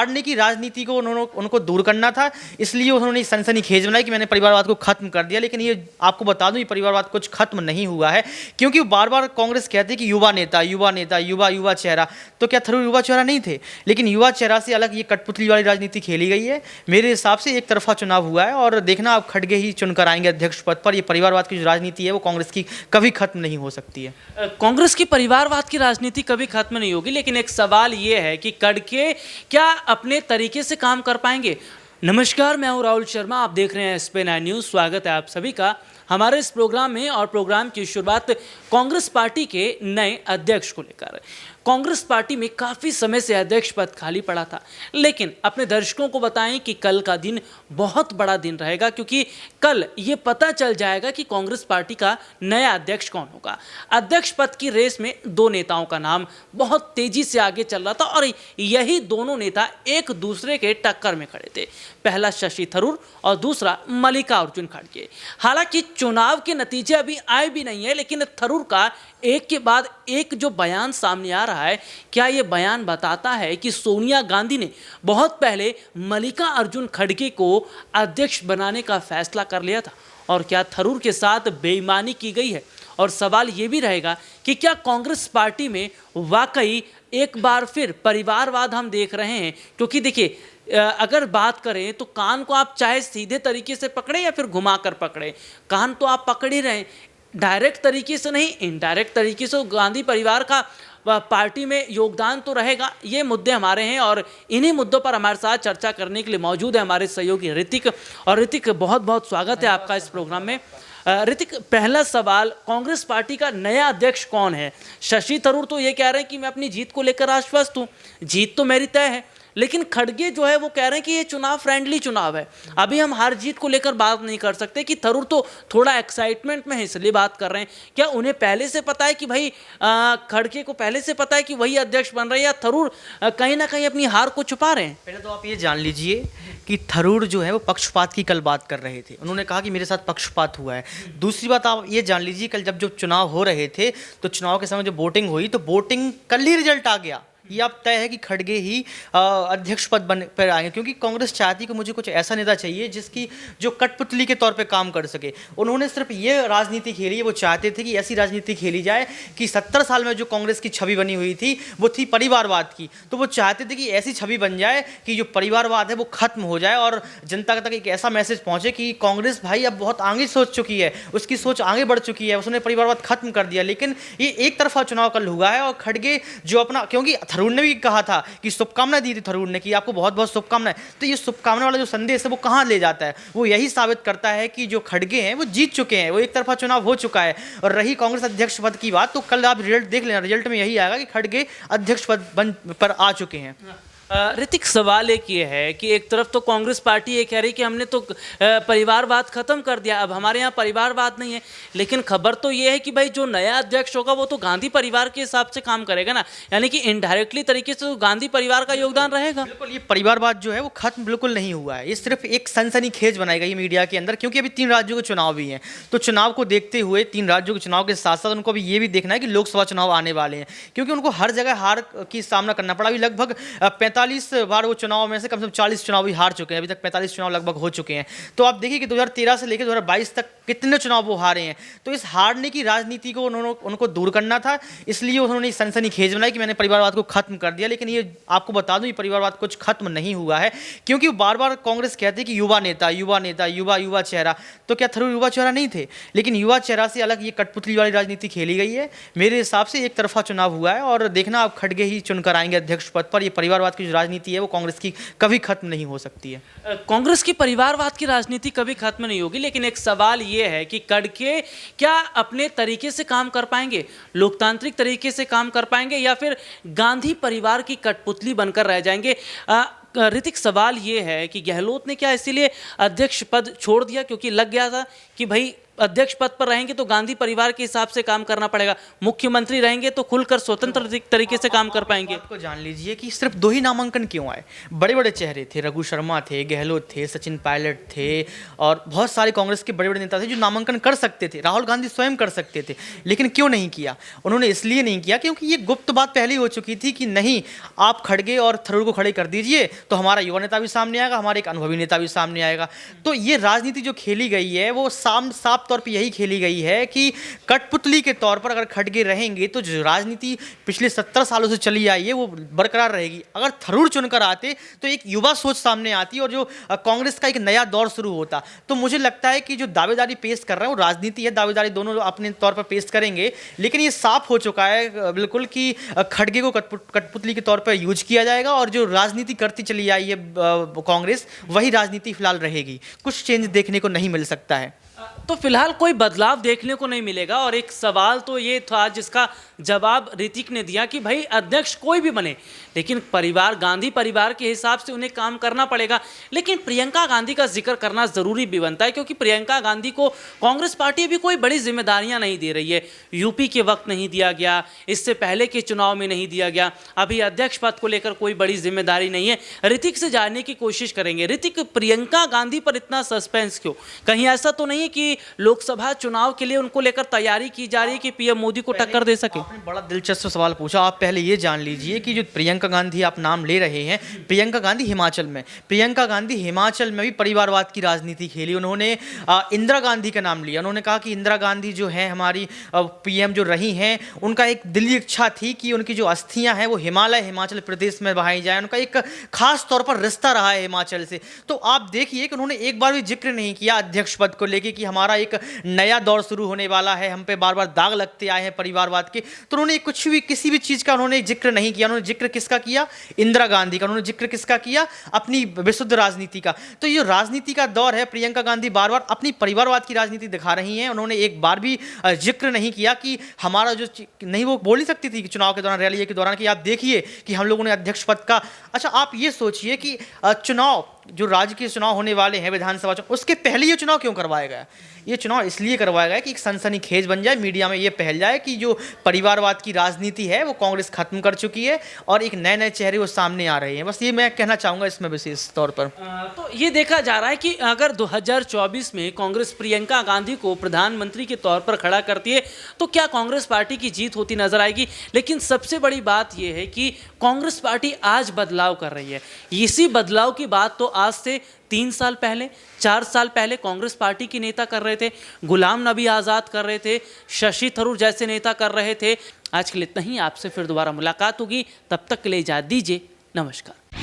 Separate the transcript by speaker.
Speaker 1: हारने की राजनीति को उनको दूर करना था, इसलिए उन्होंने सनसनीखेज बनाई कि मैंने परिवारवाद को खत्म कर दिया। लेकिन ये आपको बता दूं, ये परिवारवाद कुछ खत्म नहीं हुआ है, क्योंकि बार बार कांग्रेस कहती है कि युवा नेता, युवा नेता, युवा युवा चेहरा। तो क्या थरूर युवा चेहरा नहीं थे? लेकिन युवा चेहरा से अलग ये कठपुतली वाली राजनीति खेली गई है। मेरे हिसाब से एक तरफा चुनाव हुआ है, और देखना आप खड़गे ही चुनकर आएंगे अध्यक्ष पद पर। ये परिवारवाद की जो राजनीति है वो कांग्रेस की कभी खत्म नहीं हो सकती है।
Speaker 2: कांग्रेस की परिवारवाद की राजनीति कभी खत्म नहीं होगी, लेकिन एक सवाल ये है कि खड़गे क्या अपने तरीके से काम कर पाएंगे? नमस्कार, मैं हूं राहुल शर्मा, आप देख रहे हैं SP9 न्यूज़। स्वागत है आप सभी का हमारे इस प्रोग्राम में। और प्रोग्राम की शुरुआत कांग्रेस पार्टी के नए अध्यक्ष को लेकर। कांग्रेस पार्टी में काफ़ी समय से अध्यक्ष पद खाली पड़ा था, लेकिन अपने दर्शकों को बताएं कि कल का दिन बहुत बड़ा दिन रहेगा, क्योंकि कल ये पता चल जाएगा कि कांग्रेस पार्टी का नया अध्यक्ष कौन होगा। अध्यक्ष पद की रेस में दो नेताओं का नाम बहुत तेजी से आगे चल रहा था, और यही दोनों नेता एक दूसरे के टक्कर में खड़े थे। पहला शशि थरूर और दूसरा मल्लिकार्जुन खड़गे। हालांकि चुनाव के नतीजे अभी आए भी नहीं है, लेकिन थरूर का एक के बाद एक जो बयान सामने आ रहा है, क्या ये बयान बताता है कि सोनिया गांधी ने बहुत पहले मल्लिकार्जुन खड़गे को अध्यक्ष बनाने का फैसला कर लिया था, और क्या थरूर के साथ बेईमानी की गई है? और सवाल ये भी रहेगा कि क्या कांग्रेस पार्टी में वाकई एक बार फिर परिवारवाद हम देख रहे हैं? क्योंकि देखिए, अगर बात करें तो कान को आप चाहे सीधे तरीके से पकड़े या फिर घुमा कर पकड़े, कान तो आप पकड़ ही रहे हैं, डायरेक्ट तरीके से नहीं, इनडायरेक्ट तरीके से। गांधी परिवार का पार्टी में योगदान तो रहेगा। ये मुद्दे हमारे हैं, और इन्हीं मुद्दों पर हमारे साथ चर्चा करने के लिए मौजूद है हमारे सहयोगी ऋतिक। और ऋतिक, बहुत बहुत स्वागत है आपका इस प्रोग्राम में। ऋतिक, पहला सवाल, कांग्रेस पार्टी का नया अध्यक्ष कौन है? शशि थरूर तो ये कह रहे हैं कि मैं अपनी जीत को लेकर आश्वस्त हूँ, जीत तो मेरी तय है। लेकिन खड़गे जो है वो कह रहे हैं कि ये चुनाव फ्रेंडली चुनाव है, अभी हम हार जीत को लेकर बात नहीं कर सकते। कि थरूर तो थोड़ा एक्साइटमेंट में है इसलिए बात कर रहे हैं। क्या उन्हें पहले से पता है कि भाई खड़गे को पहले से पता है कि वही अध्यक्ष बन रहे हैं, या थरूर कहीं ना कहीं अपनी हार को छुपा रहे हैं?
Speaker 1: पहले तो आप ये जान लीजिए कि थरूर जो है वो पक्षपात की कल बात कर रहे थे। उन्होंने कहा कि मेरे साथ पक्षपात हुआ है। दूसरी बात आप ये जान लीजिए, कल जब जो चुनाव हो रहे थे तो चुनाव के समय जो वोटिंग हुई, तो वोटिंग कल ही रिजल्ट आ गया। ये आप तय है कि खड़गे ही अध्यक्ष पद बन पर आएंगे, क्योंकि कांग्रेस चाहती कि मुझे कुछ ऐसा नेता चाहिए जिसकी जो कठपुतली के तौर पे काम कर सके। उन्होंने सिर्फ ये राजनीति खेली है, वो चाहते थे कि ऐसी राजनीति खेली जाए कि 70 साल में जो कांग्रेस की छवि बनी हुई थी वो थी परिवारवाद की। तो वो चाहते थे कि ऐसी छवि बन जाए कि जो परिवारवाद है वो खत्म हो जाए, और जनता तक एक ऐसा मैसेज पहुंचे कि कांग्रेस भाई अब बहुत आगे सोच चुकी है, उसकी सोच आगे बढ़ चुकी है, उसने परिवारवाद खत्म कर दिया। लेकिन ये एक तरफा चुनाव कल हुआ है, और खड़गे जो अपना, क्योंकि थरूर ने भी कहा था कि शुभकामनाएं दी थी थरूर ने कि आपको बहुत बहुत शुभकामनाएं, तो ये शुभकामना वाला जो संदेश है वो कहां ले जाता है? वो यही साबित करता है कि जो खड़गे हैं वो जीत चुके हैं, वो एक तरफा चुनाव हो चुका है। और रही कांग्रेस अध्यक्ष पद की बात, तो कल आप रिजल्ट देख लेना, रिजल्ट में यही आएगा कि खड़गे अध्यक्ष पद पर आ चुके हैं।
Speaker 2: ऋतिक, सवाल एक ये है कि एक तरफ तो कांग्रेस पार्टी ये कह रही कि हमने तो परिवारवाद खत्म कर दिया, अब हमारे यहाँ परिवारवाद नहीं है। लेकिन खबर तो ये है कि भाई जो नया अध्यक्ष होगा वो तो गांधी परिवार के हिसाब से काम करेगा ना, यानी कि इनडायरेक्टली तरीके से तो गांधी परिवार का योगदान रहेगा।
Speaker 1: बिल्कुल, ये परिवारवाद जो है वो खत्म बिल्कुल नहीं हुआ है। ये सिर्फ एक सनसनीखेज बनाई गई मीडिया के अंदर, क्योंकि अभी 3 राज्यों के चुनाव भी हैं। तो चुनाव को देखते हुए 3 राज्यों के चुनाव के साथ साथ उनको अभी ये भी देखना है कि लोकसभा चुनाव आने वाले हैं, क्योंकि उनको हर जगह हार की सामना करना पड़ा। अभी लगभग 45 बार वो चुनाव में से कम से कम 40 चुनाव भी हार चुके हैं। अभी तक 45 चुनाव लगभग हो चुके हैं। तो आप देखिए कि 2013 से लेकर 2022 तक कितने चुनाव वो हारे हैं। तो इस हारने की राजनीति को उनको दूर करना था, इसलिए उन्होंने सनसनीखेज बनाई कि मैंने परिवारवाद को खत्म कर दिया। लेकिन ये आपको बता दूं, ये परिवारवाद कुछ खत्म नहीं हुआ है, क्योंकि बार बार कांग्रेस कहती है कि युवा नेता, युवा नेता, युवा युवा चेहरा। तो क्या थरूर युवा चेहरा नहीं थे? लेकिन युवा चेहरा से अलग ये कठपुतली वाली राजनीति खेली गई है। मेरे हिसाब से एक तरफा चुनाव हुआ है, और देखना आप खड़गे ही चुनकर आएंगे अध्यक्ष पद पर। ये परिवारवाद की जो राजनीति है वो कांग्रेस की कभी खत्म नहीं हो सकती है।
Speaker 2: कांग्रेस की परिवारवाद की राजनीति कभी खत्म नहीं होगी, लेकिन एक सवाल ये है कि खड़गे क्या अपने तरीके से काम कर पाएंगे, लोकतांत्रिक तरीके से काम कर पाएंगे, या फिर गांधी परिवार की कठपुतली बनकर रह जाएंगे? ऋतिक, सवाल ये है कि गहलोत ने क्या इसीलिए अध्यक्ष पद छोड़ दिया, क्योंकि लग गया था कि भाई अध्यक्ष पद पर रहेंगे तो गांधी परिवार के हिसाब से काम करना पड़ेगा, मुख्यमंत्री रहेंगे तो खुलकर स्वतंत्र तरीके से काम कर पाएंगे।
Speaker 1: बात को जान लीजिए कि सिर्फ 2 ही नामांकन क्यों आए। बड़े बड़े चेहरे थे, रघु शर्मा थे, गहलोत थे, सचिन पायलट थे और बहुत सारे कांग्रेस के बड़े बड़े नेता थे जो नामांकन कर सकते थे, राहुल गांधी स्वयं कर सकते थे, लेकिन क्यों नहीं किया? उन्होंने इसलिए नहीं किया क्योंकि ये गुप्त बात पहले ही हो चुकी थी कि नहीं, आप खड़गे और थरूर को खड़े कर दीजिए तो हमारा युवा नेता भी सामने आएगा, हमारा एक अनुभवी नेता भी सामने आएगा। तो ये राजनीति जो खेली गई है वो साफ तौर पर यही खेली गई है कि कठपुतली के तौर पर अगर खड़गे रहेंगे तो जो राजनीति पिछले 70 सालों से चली आई है वो बरकरार रहेगी। अगर थरूर चुनकर आते तो एक युवा सोच सामने आती और जो कांग्रेस का एक नया दौर शुरू होता। तो मुझे लगता है कि जो दावेदारी पेश कर रहे हैं वो राजनीति है, दावेदारी दोनों अपने तौर पर पेश करेंगे, लेकिन ये साफ हो चुका है बिल्कुल कि खड़गे को कठपुतली के तौर पर यूज किया जाएगा और जो राजनीति करती चली आई है कांग्रेस वही राजनीति फिलहाल रहेगी। कुछ चेंज देखने को नहीं मिल सकता है।
Speaker 2: तो फिलहाल कोई बदलाव देखने को नहीं मिलेगा। और एक सवाल तो ये था जिसका जवाब ऋतिक ने दिया कि भाई अध्यक्ष कोई भी बने, लेकिन परिवार, गांधी परिवार के हिसाब से उन्हें काम करना पड़ेगा। लेकिन प्रियंका गांधी का जिक्र करना जरूरी भी बनता है क्योंकि प्रियंका गांधी को कांग्रेस पार्टी अभी कोई बड़ी जिम्मेदारियां नहीं दे रही है। यूपी के वक्त नहीं दिया गया, इससे पहले के चुनाव में नहीं दिया गया, अभी अध्यक्ष पद को लेकर कोई बड़ी जिम्मेदारी नहीं है। ऋतिक से जानने की कोशिश करेंगे। ऋतिक, प्रियंका गांधी पर इतना सस्पेंस क्यों? कहीं ऐसा तो नहीं है कि लोकसभा चुनाव के लिए उनको लेकर तैयारी की जा रही है कि पीएम मोदी को टक्कर दे सके?
Speaker 1: आपने बड़ा दिलचस्प सवाल पूछा। आप पहले ये जान लीजिए कि जो प्रियंका गांधी आप नाम ले रहे हैं, प्रियंका गांधी हिमाचल में, प्रियंका गांधी हिमाचल में भी परिवारवाद की राजनीति खेली। उन्होंने इंदिरा गांधी का नाम लिया। उन्होंने कहा कि इंदिरा गांधी जो है हमारी पीएम जो रही हैं, उनका एक दिली इच्छा थी कि उनकी जो अस्थियां हैं वो हिमाचल प्रदेश में बहाई जाए। उनका एक खास तौर पर रिश्ता रहा है हिमाचल से। तो आप देखिए कि उन्होंने एक बार भी जिक्र नहीं किया अध्यक्ष पद को लेके कि हमारा एक नया दौर शुरू होने वाला है, हम पे बार बार दाग लगते आए हैं परिवारवाद के। तो उन्होंने कुछ भी, किसी भी चीज का उन्होंने जिक्र नहीं किया। उन्होंने जिक्र किसका किया? इंदिरा गांधी का। उन्होंने जिक्र किसका किया? अपनी विशुद्ध राजनीति का। तो ये राजनीति का दौर है। प्रियंका गांधी बार बार अपनी परिवारवाद की राजनीति दिखा रही हैं। उन्होंने एक बार भी जिक्र नहीं किया कि हमारा जो नहीं, वो बोल ही सकती थी कि चुनाव के दौरान, रैली के दौरान, कि आप देखिए कि हम लोगों ने अध्यक्ष पद का। अच्छा, आप ये सोचिए कि चुनाव, जो राज्य के चुनाव होने वाले हैं, विधानसभा चुनाव, उसके पहले ये चुनाव क्यों करवाया गया? ये चुनाव इसलिए करवाया गया कि एक सनसनीखेज बन जाए, मीडिया में ये फैल जाए कि जो परिवारवाद की राजनीति है वो कांग्रेस खत्म कर चुकी है और एक नए नए चेहरे वो सामने आ रहे हैं। बस ये मैं कहना चाहूँगा इसमें विशेष तौर पर।
Speaker 2: तो ये देखा जा रहा है कि अगर 2024 में कांग्रेस प्रियंका गांधी को प्रधानमंत्री के तौर पर खड़ा करती है तो क्या कांग्रेस पार्टी की जीत होती नजर आएगी। लेकिन सबसे बड़ी बात यह है कि कांग्रेस पार्टी आज बदलाव कर रही है। इसी बदलाव की बात तो आज से 3 साल पहले, 4 साल पहले कांग्रेस पार्टी के नेता कर रहे थे, गुलाम नबी आज़ाद कर रहे थे, शशि थरूर जैसे नेता कर रहे थे। आज के लिए इतना ही। आपसे फिर दोबारा मुलाकात होगी, तब तक के लिए इजाज़त दीजिए। नमस्कार।